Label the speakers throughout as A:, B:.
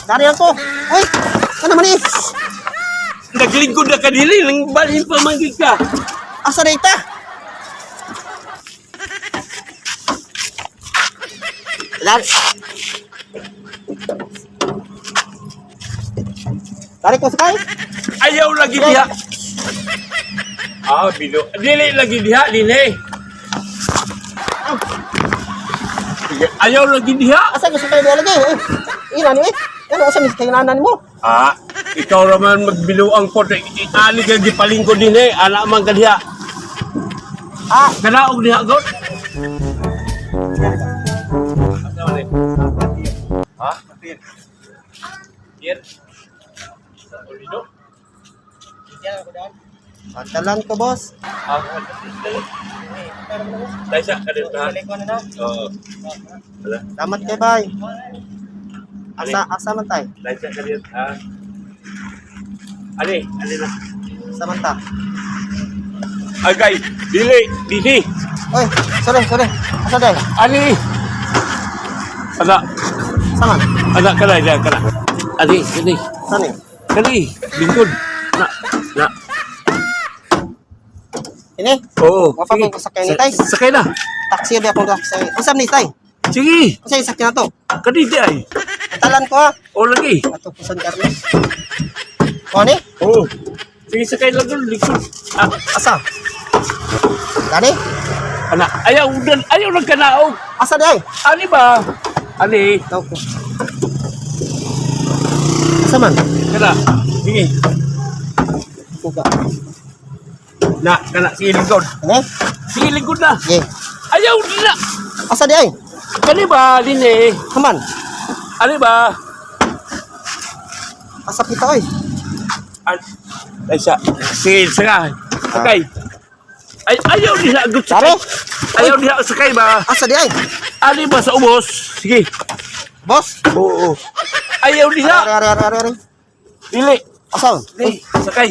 A: Dari ako. Uy, ano man eh?
B: Naglingkod na kadili, nang balhin pa manggig ka.
A: Asa na ita? Dari ko sakay.
B: Ayaw lagi diha. Ah, bilo. Dili lagi diha, dili. Ayaw lagi diha.
A: Asa ko sakay dia lagi? Ina ni eh. Ano asa ni kailangan mo?
B: Ah, ikaw raman magbiluang po. Ani ka gipalingkod din eh. Anak man ka diha.
A: Ah,
B: Kanaog diha, God. Ha? Here. Ulido.
A: pagdalan ko boss.
B: Ah, tayo siya, kadito ha. Oo. Wala.
A: Damat kay bay. Asa man tay?
B: Tayo siya, kadito ha. Ali na.
A: Asa man ta?
B: Agay, dili.
A: Oy, sorry. Asa day?
B: Ali. Ada,
A: Sama.
B: kana. Ali.
A: Sani?
B: Kali, lingkod. Na.
A: Ini?
B: Oo.
A: Wapa ko sakay ni tay.
B: Sakay na.
A: Taksi ba akong taksi? Usam ni tay.
B: Sige.
A: Usa sakyan na to.
B: Kadito ay.
A: Talan ko ha.
B: O lagi.
A: Ato pusan karne. O ni?
B: Oo. Sige, sakay lang doon. Lingkod. Ah,
A: Asa? Gani?
B: anak. Ayaw lang kanaog.
A: Asa day?
B: Ani ba? Ali.
A: Tao ko. Asa man?
B: Kana. Sige.
A: Kuga.
B: Kana. Sige, lingkod.
A: Ini?
B: Sige, lingkod na.
A: Ye.
B: Ayaw nila.
A: Asa day?
B: Kani ba, Lini?
A: Kaman?
B: Ani ba?
A: Asa kita oy?
B: Ay siya. Sige, sakay. Ay, ayaw nila.
A: Tare?
B: Ayaw nila sakay ba?
A: Asa day?
B: Ani ba sa ubos? Sige.
A: Boss?
B: Oo. Ayaw nila.
A: Are.
B: Dili.
A: Asa?
B: Dili. Sakay.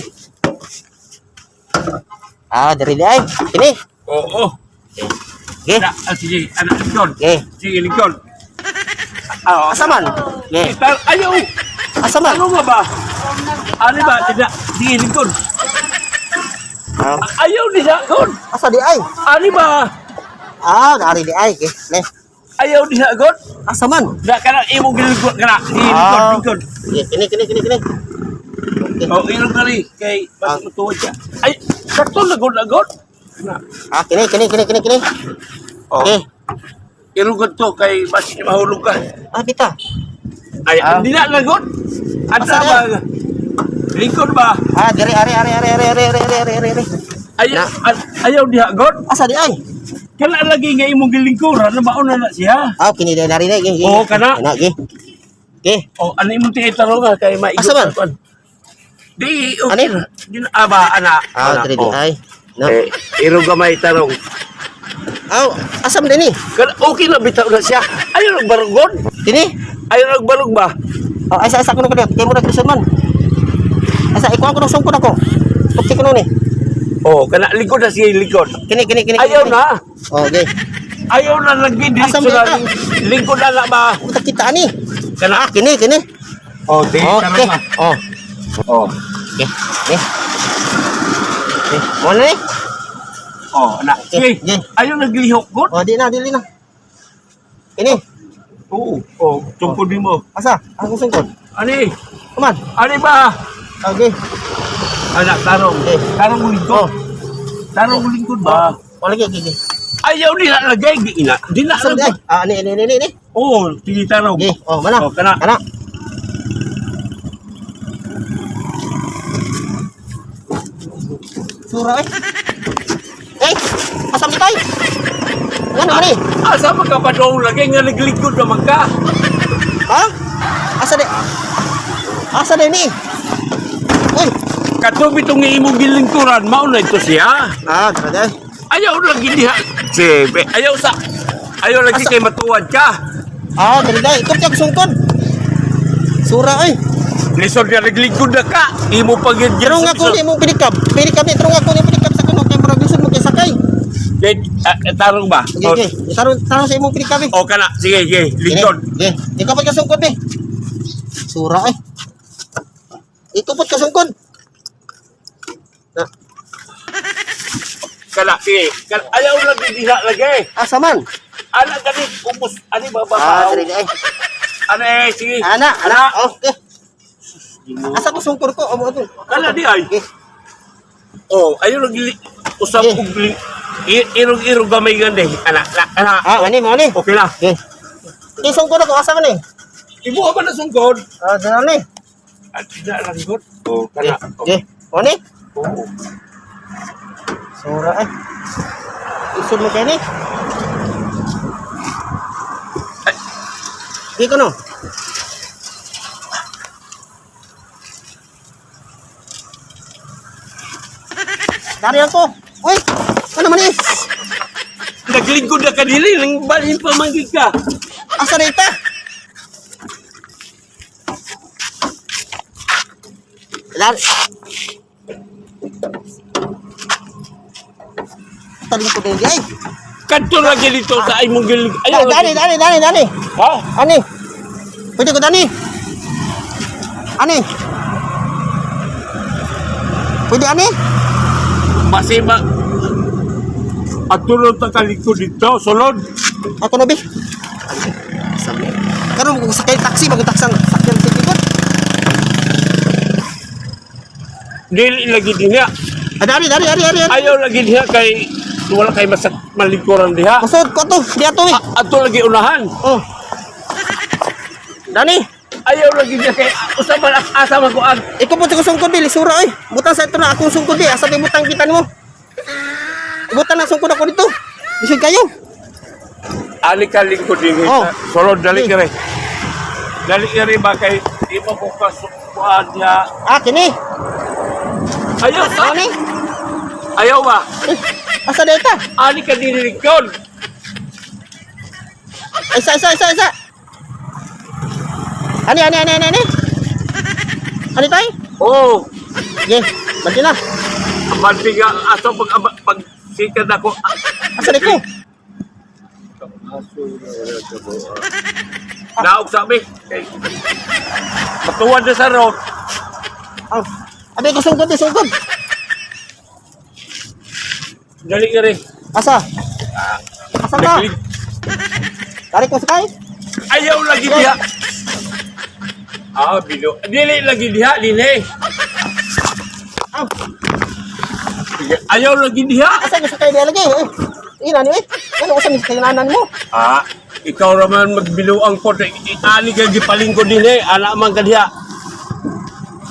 A: Ah, dari day. Ini.
B: Oo.
A: Ye.
B: Sige, anak lingkod.
A: Ye.
B: Sige, lingkod. Ah,
A: Asa man? Ye.
B: ayaw.
A: Asa man?
B: Ano nga ba? Ani ba? Tidak. Sige, lingkod.
A: Ah,
B: Ayaw nila. God.
A: asa di ay?
B: Ani ba?
A: Ah, dari di ay. Okay. Le.
B: Ayaw nila. God.
A: Asa man?
B: Da kana imong gilingkod kana. Sige, lingkod.
A: Ye, kini. Okay.
B: Oh, ilong kali kay mas matuwid ka. Ay, sakto lagod.
A: Ah, kini.
B: Oh.
A: Okay.
B: Ilong to kay mas mahulog ka.
A: Ah, bita.
B: Ay, hindi na lagod. Asa
A: Asa
B: ba? Lingkod ba?
A: Ah, dari are.
B: Ayaw diha god.
A: Asa di ay?
B: Kana lagi nga imong gilingkuran na mauna na siya.
A: Ah, kini dari na.
B: Oo, kana.
A: Kana, ge. Okay.
B: Oh, ano imong tiitaro nga kay maigot.
A: Asa man?
B: Di,
A: Ano
B: okay.
A: yun?
B: Din aba ana.
A: Ah, dari di ay. No.
B: Iro gamay tarong.
A: Ah, asa man din ni?
B: Kana okay na bitaw na siya. Ayaw nagbarugod.
A: Kini?
B: Ayaw nagbarug ba?
A: Oh, asa ko na kadto. Kay mo nagkusun man. Asa ikuha ko ng sungkod ako. Pagti ko ni.
B: Oh, kana likod na siya likod.
A: Kini.
B: Ayaw na.
A: Oh, ge.
B: Ayaw na lagi
A: Asam
B: dito
A: dito?
B: na lingkod na ba?
A: Kita kita ni.
B: Kana.
A: Ah, kini.
B: Oh, di
A: Okay. Oh.
B: Oh.
A: Okay. Ni. Okay. Mana ni?
B: Oh, anak.
A: Okay.
B: Sige. Ayaw naglihok god.
A: Oh, di na. Ini.
B: Oo. Oh, tungkol din mo.
A: Asa? Ang sungkod.
B: Ani?
A: Kuman.
B: Ani ba?
A: Okay.
B: Anak, tarong.
A: Eh.
B: Tarong mo lingkod.
A: Oh.
B: Tarong mo lingkod ba?
A: Oh, lagi.
B: Ayaw nila lagay. Di na. Di na.
A: Asa di ay? Ah, ni.
B: Oh, sige tarong.
A: Okay. Oh, mana?
B: Oh, kana.
A: Surah eh. Asam di tay. Ngano man ni?
B: Asa pa ka pa daw lagay nga naglingkod naman ka?
A: Ha? Asa di ni? Uy.
B: Katubi itong imong gilingkuran, mauna ito siya.
A: Ah, grabe.
B: Ayaw lagi diha. Sebe, ayaw lagi kay matuwad ka.
A: Ah, grabe. Ito kaya sungkod. Surah eh.
B: Lisod na naglingkod na ka. Imo pag yun.
A: Pero nga ko ni mong pinikap. Pinikap ni, pero nga ko ni pinikap sa kano. Kaya murag lisod mo kay sakay.
B: Tarong ba?
A: Okay. Tarong sa imong pinikap eh.
B: O kana, sige, lingkod.
A: Okay. Ikaw pa ka sungkod eh. Sura eh. Ikupot ka sungkod. Na,
B: Kala, sige. Ayaw lagi diha lagi.
A: asa man?
B: Anak gani, ubos. Ani
A: Ah,
B: babaw.
A: dali eh.
B: Ano sige.
A: Ana. Okay. Asa ko sungkod ko? Amo ato.
B: Kala di ay.
A: Okay.
B: Oh, ayaw lagi usap
A: Eh.
B: ugli. Irog-irog gamay ganda. Anak.
A: Ah, mani.
B: Okay na.
A: Okay. Okay, sungkod ako. Asa man eh?
B: Ibu apa na sungkod?
A: Ah, dali.
B: At tidak langgot. Oh, kana.
A: Okay. Mani.
B: Oh.
A: Sura eh. Isod mo kayo ni. Di ko no. Dari ako. Uy, ano man eh?
B: Naglingkod na kadili, nang balhin pa manggig ka.
A: Asa na ita? Dar. Taling ko din ay.
B: Kanto lagi dito sa ay mong gilig. Ayaw
A: Dali.
B: Ha?
A: Ani. Pwede ko dani. Ani. Pwede ani?
B: Basi ba? At tulog ta kalikod dito, sulod.
A: Ako na bi. Sabi. Karon ko sakay taxi pag-taksan sakyan sa likod.
B: Dili lagi diha.
A: Dari.
B: Ayaw lagi diha kay wala kay malikuran diha.
A: Masud ko to, di ato eh.
B: Ato lagi unahan.
A: Oh. Dani,
B: Ayaw lagi diha kay usapan asa magkuan.
A: ikaw po sa sungkod di sura eh. Butang sa ito na akong sungkod di, asa di butang kita nimo. Butang na sungkod ako dito. Bisig kayo.
B: Ali ka lingkod din.
A: Oh.
B: Sulod dali kere. Dali kere ba kay di mo ko kasukuan diha.
A: Ah, kini.
B: Ayaw
A: Ano ni?
B: Ayaw ba?
A: Eh, asa data?
B: Ali ka dinilikod.
A: Isa. Ani. Ani tay?
B: Oh.
A: Ye, balik na.
B: Mantiga ato pag sikad ako.
A: Asa di ko?
B: Naog sabi. Matuwad na sa road.
A: Ah, abi ko sungkod.
B: Dali ka rin.
A: Asa? Asa ka? Tarik ko sakay.
B: Ayaw lagi diha. Ah, bilo. Dili lagi diha, dili.
A: Ah,
B: Ayaw lagi diha.
A: asa ko sakay di lagi eh. Ina ni eh. Ano asa ni kailangan mo?
B: Ah, ikaw raman magbiluang po. Ani ka gipalingkod din anak man ka diha.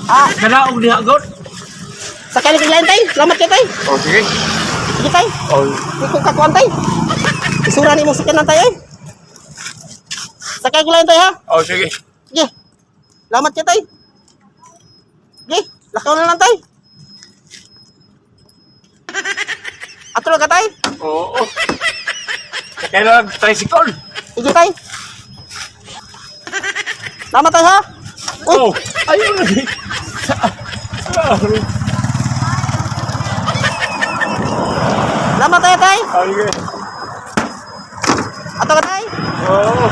A: Ah,
B: Kanaog diha god.
A: sakay ni kailangan tay. Salamat kay tay.
B: Oh, sige.
A: Sige tay.
B: Oh,
A: Ikaw kakuan tay. Isura ni mo sakyan tay eh. Sakay ko lang tay ha.
B: oh sige.
A: Sige. Salamat kay tay. Sige, lakaw na lang tay. Atro ka tay.
B: Oo. Kailan tricycle?
A: Sige tay. Salamat tay ha. Uy,
B: Oh, ayaw lagi.
A: salamat tay tay.
B: Oh, sige.
A: Ato ka tay.
B: Oo.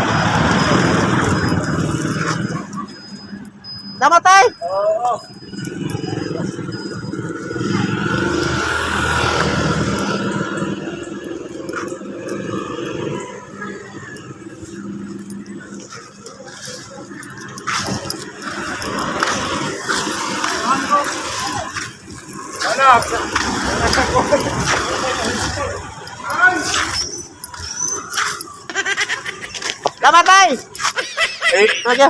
A: Salamat tay.
B: Oo. Anak.
A: Salamat tay.
B: Eh,
A: Lagi.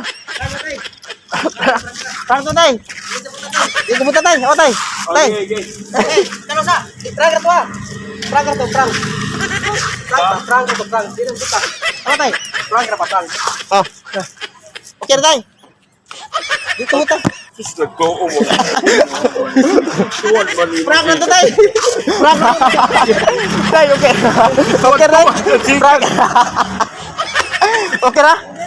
A: Tang to tay. Dito buta tay. O tay. Tay.
B: okay, okay.
A: Eh, kano sa? Tracker to ha. Tracker to, prang. Prang to, prang. Dito buta. O tay. Tracker pa, prang. Oh. Okay na tay. Dito buta.
B: Sus, nagkoo mo. Tuwan man yun.
A: Prang na to tay. Prang. Tay, okay. Okay na. Prang. Okay na.